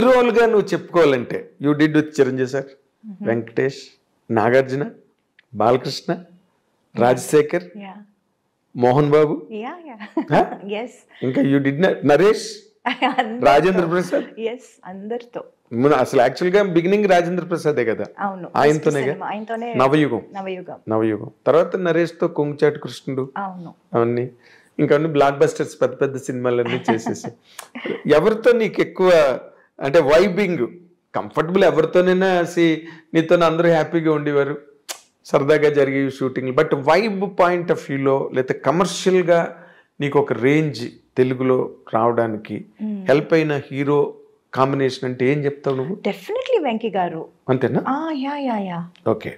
Role గా నువ్వు చెప్పుకోవాలంటే you did with Chiranjeevi sir, Venkatesh, Nagarjuna, Balakrishna, Rajasekhar, Mohan Babu, ఇంకా యూ డిడ్ నరేష్, రాజేంద్ర ప్రసాద్, అందరితో. అసలు యాక్చువల్ గా బిగినింగ్ రాజేంద్ర ప్రసాదే కదా, ఆయనతోనే నవయుగం. తర్వాత నరేష్ తో కొంగుచాటు కృష్ణుడు, అవన్నీ ఇంకా బ్లాక్ బస్టర్స్, పెద్ద పెద్ద సినిమాలన్నీ చేసేసి. ఎవరితో నీకు ఎక్కువ అంటే వైబింగ్ కంఫర్టబుల్? ఎవరితోనైనా నీతో అందరూ హ్యాపీగా ఉండేవారు, సరదాగా జరిగే shooting. But vibe point of వ్యూలో లేదా కమర్షియల్ గా నీకు ఒక రేంజ్ తెలుగులో రావడానికి హెల్ప్ అయిన హీరో కాంబినేషన్ అంటే ఏం చెప్తావు నువ్వు? డెఫినెట్లీ వెంకీ గారు. అంతేనా? Yeah. Okay.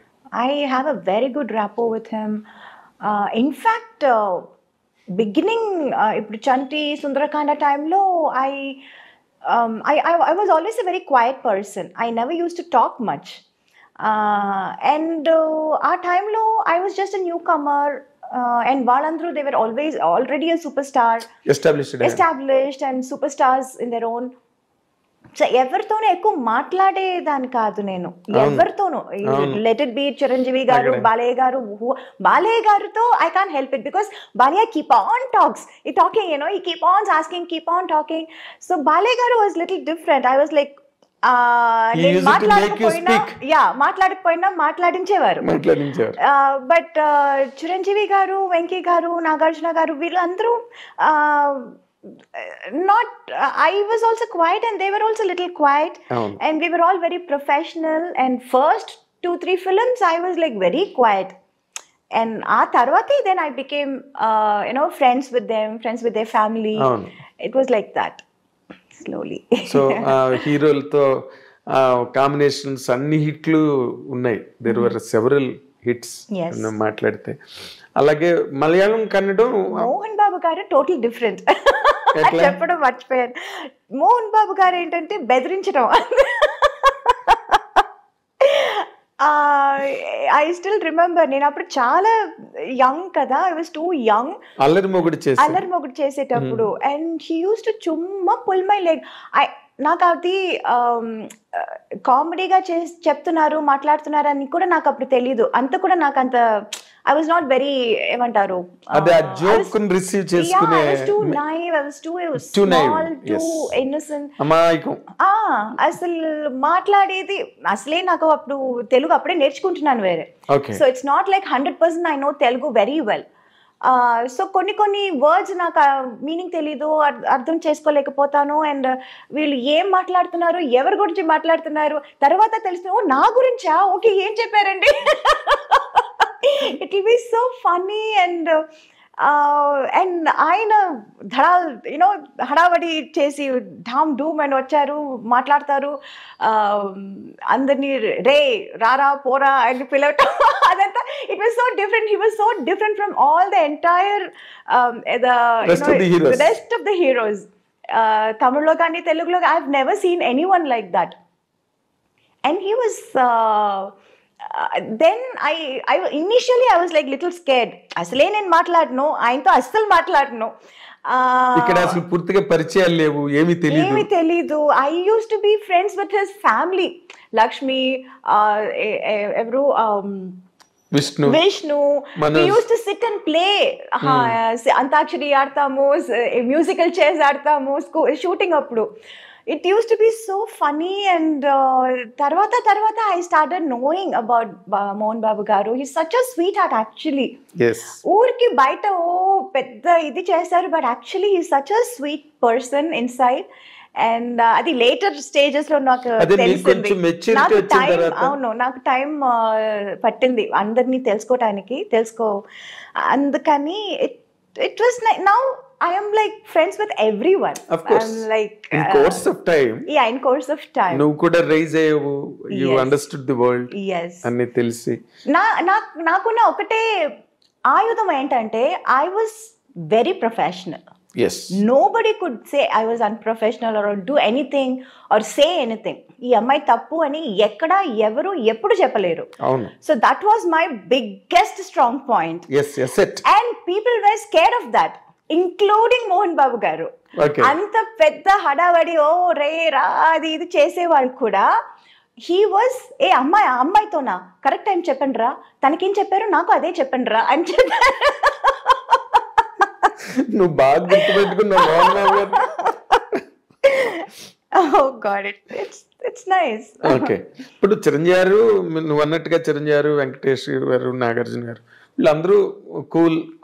I have a very good rapport with him. In fact, beginning ఇప్పుడు చంటి సుందరకాండ టైంలో I was always a very quiet person. I never used to talk much. And ఆ టైంలో I was just a newcomer. And వాళ్ళందరూ they were already a superstar, established and superstars in their own. So ఎవరితోనూ ఎక్కువ మాట్లాడేదాన్ని కాదు నేను, ఎవరితోనూ. Let it be Chiranjeevi గారు, బాలయ్య గారితో I can't help it because Balayya keep on talks, ఈ talking he keep on asking, keep on talking. So Balayya గారు was little different. I was like మాట్లాడకపోయినా మాట్లాడించేవారు. బట్ చిరంజీవి గారు, వెంకీ గారు, నాగార్జున గారు, వీళ్ళందరూ I was also quiet and they were also little quiet, and we were all very professional. And first 2-3 films I was like very quiet, and tarvati then I became friends with them, friends with their family. It was like that slowly. So హీరోలతో combinations అన్ని హిట్లు ఉన్నాయి. there were several hits మాట్లాడితే. అలాగే మలయాళం, కన్నడం, మోహన్ బాబు గారు total different. చెప్పడం మర్చిపోయాను. మోహన్ బాబు గారు ఏంటంటే బెదిరించడం. ఐ స్టిల్ రిమెంబర్, నేను అప్పుడు చాలా యంగ్ కదా, I was two young. Allari Mogudu చేసేటప్పుడు అండ్ హీ యూస్ టు చుమ్మా పుల్ మై లెగ్. నాకు అది కామెడీగా చెప్తున్నారు, మాట్లాడుతున్నారు అని కూడా నాకు అప్పుడు తెలీదు. అంత కూడా నాకు అంత I was not very ఏమంటారు, అసలు మాట్లాడేది అసలే నాకు అప్పుడు తెలుగు అప్పుడే నేర్చుకుంటున్నాను వేరే. So it's not like 100% I know Telugu very well. So కొన్ని వర్డ్స్ నాకు మీనింగ్ తెలీదు, అర్థం చేసుకోలేకపోతాను. అండ్ వీళ్ళు ఏం మాట్లాడుతున్నారు, ఎవరి గురించి మాట్లాడుతున్నారు తర్వాత తెలుసు, నా గురించా, ఓకే ఏం చెప్పారండి. It will be so funny and ఆయన హడావడి చేసి ఢామ్ డూమ్ అని వచ్చారు, మాట్లాడతారు, అందరినీ రే రారా పోరా అని పిలవటం, అదంతా. It was so different. He was so different from all the entire the rest of the heroes. Tamillo gaani Telugulo I've never seen anyone like that. And he was then I initially I was like little scared. అసలే నేను మాట్లాడను, ఆయనతో అస్సలు మాట్లాడను. ఇక్కడ అసలు పూర్తిగా పరిచయాలు లేవు, ఏమీ తెలీదు. I used to be friends with his family. Lakshmi, ఎవరు, Vishnu. We used to sit and play. Antakshari ఆడతాము, మ్యూజికల్ చైర్స్ ఆడతాము షూటింగ్ అప్పుడు. It used to be so funny. And tarvata I started knowing about Mohan Babu garu. He's such a sweetheart actually. Yes. Urki baita pedda idi chesaru, but actually he's such a sweet person inside. And adi later stages lo నాకు తెలిసింది. నాకు time పట్టింది అందరినీ తెలుసుకోవటానికి. అందుకని it was now I am like friends with everyone. Of course. I'm like in course of time. Yeah, in course of time. నువ్వు కూడా rise అయ్యావు, you understood the world. Yes. అన్ని తెలిసి నాకున్న ఒకటే ఆయుధం ఏంటంటే I was very professional. Yes. Nobody could say I was unprofessional or do anything or say anything. ఈ అమ్మాయి తప్పు అని ఎక్కడ ఎవరు ఎప్పుడు చెప్పలేరు. అవును. So that was my biggest strong point. Yes, it. And people were scared of that. Including Mohan Babu గారు. అంత పెద్ద హడావడి ఓ రే రా అది ఇది చేసేవాళ్ళు కూడా హీ వాజ్ ఏ అమ్మాయితోనా కరెక్ట్ టైం చెప్పండి రా, తనకేం చెప్పారు నాకు అదే చెప్పండి రా అని చెప్పారు. నువ్వు బాగా గుర్తుపెట్టుకున్నావు మోహన్ బాబు గారు. Oh God, it's nice. Okay, ఇప్పుడు చిరంజీవి గారు నువ్వు అన్నట్టుగా చిరంజీవి గారు, వెంకటేష్ గారు, నాగార్జున గారు వీళ్ళందరూ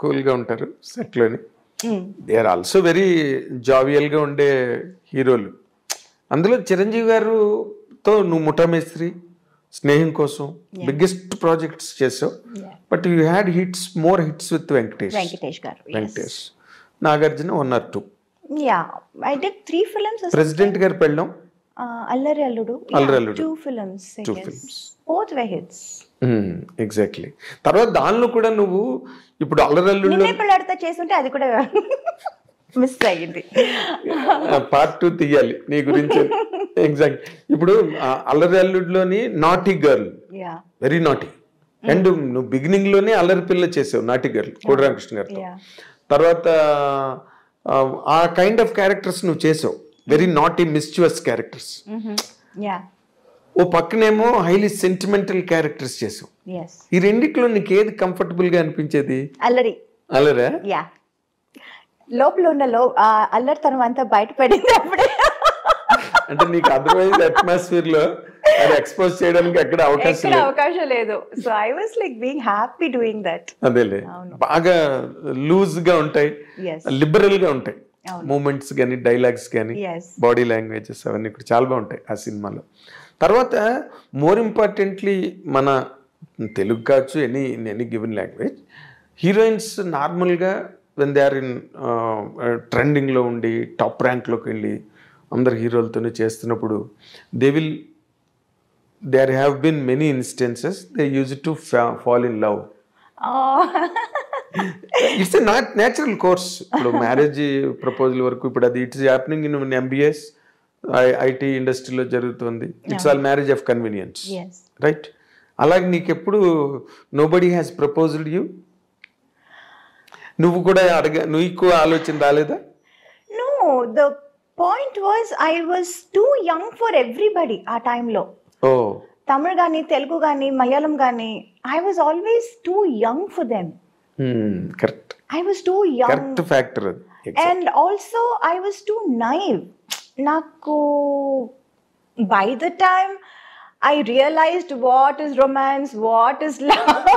కూల్గా ఉంటారు సెట్లోని. దే ఆర్ ఆల్సో వెరీ జావియల్గా ఉండే హీరోలు. అందులో చిరంజీవి గారుతో నువ్వు ముఠామేస్త్రి, స్నేహం కోసం బిగ్గెస్ట్ ప్రాజెక్ట్స్ చేసావు. But you had more hits with Venkatesh గారు. Nagarjuna 1 or 2. Yeah, I did 3 films. President Gari Pellam, Allari Alludu. 2 films. Both were hits. Exactly. తర్వాత దానిలో కూడా నువ్వు ఇప్పుడు అల్లరి అల్లుడు నిన్నే పెళ్ళాడితే చేస్తుంటే అది కూడా మిస్ అయ్యింది. Part 2 తీయాలి నీ గురించి. ఎగ్జాక్ట్. ఇప్పుడు అల్లరి అల్లుడులోని naughty girl, very naughty. And నువ్వు బిగినింగ్ లోనే అల్లరి పిల్ల చేసావు, నాటీ గర్ల్, కోడి రామకృష్ణ గారితో. తర్వాత ఆ కైండ్ ఆఫ్ క్యారెక్టర్స్ నువ్వు చేసావు, వెరీ నాటీ మిస్చువస్ క్యారెక్టర్స్. ఓ పక్కనేమో హైలీ సెంటిమెంటల్ క్యారెక్టర్స్ చేసావు. ఈ రెండిట్లో నీకు ఏది కంఫర్టబుల్ గా అనిపించేది? అల్లరా? యా, లోపల ఉన్న అల్లరితనం అంతా బయటపడింది అప్పుడే. అంటే నీకు అదర్వైజ్ అట్మాస్ఫియర్ లో అది ఎక్స్పోజ్ చేయడానికి ఎక్కడ అవకాశం లేదు. So I was like being happy doing that. అదేలే, బాగా లూజ్ గా ఉంటాయి, లిబరల్ గా ఉంటాయి మూమెంట్స్ కానీ, డైలాగ్స్ కానీ, బాడీ లాంగ్వేజెస్ అవన్నీ కూడా చాలా బాగుంటాయి ఆ సినిమాలో. తర్వాత మోర్ ఇంపార్టెంట్లీ మన తెలుగు కావచ్చు, ఎనీ గివెన్ లాంగ్వేజ్, హీరోయిన్స్ నార్మల్గా వెన్ దే ఆర్ ఇన్ ట్రెండింగ్లో ఉండి టాప్ ర్యాంక్లోకి వెళ్ళి అందరు హీరోలతోనే చేస్తున్నప్పుడు there have been many instances they used to fall in love. It's a natural course. ఇప్పుడు మ్యారేజ్ ప్రపోజల్ వరకు ఇప్పుడు అది it's happening in MBS IT ఇండస్ట్రీలో జరుగుతుంది. It's all marriage of convenience, right? అలాగే నీకు ఎప్పుడు నోబడీ హ్యాస్ ప్రపోజ్డ్ యూ? నువ్వు కూడా నువ్వు ఎక్కువ ఆలోచన రాలేదా? No, the point was I was too young for everybody ఆ టైంలో. తమిళ్ గానీ, తెలుగు గానీ, మలయాళం గానీ, I was always too young for them. Correct. I was too young. Correct factor. Exactly. And also I was too naive. Naku, by the time I realized what is romance, what is love,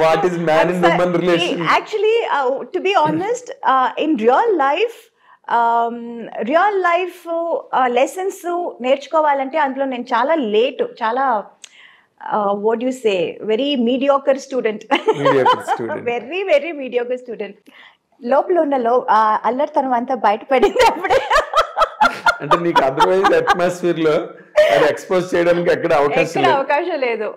what is man and woman relation. Actually, to be honest, in real life lessons నేర్చుకోవాలంటే అందులో నేను చాలా late, చాలా what you say very mediocre student, very very mediocre student. లోపల ఉన్న అల్లరితనం అంతా బయటపడింది అప్పుడే. అంటే నీకు అదర్వైజ్ అట్మాస్ఫియర్ లో అది ఎక్స్పోజ్ చేయడానికి ఎక్కడ అవకాశం లేదు.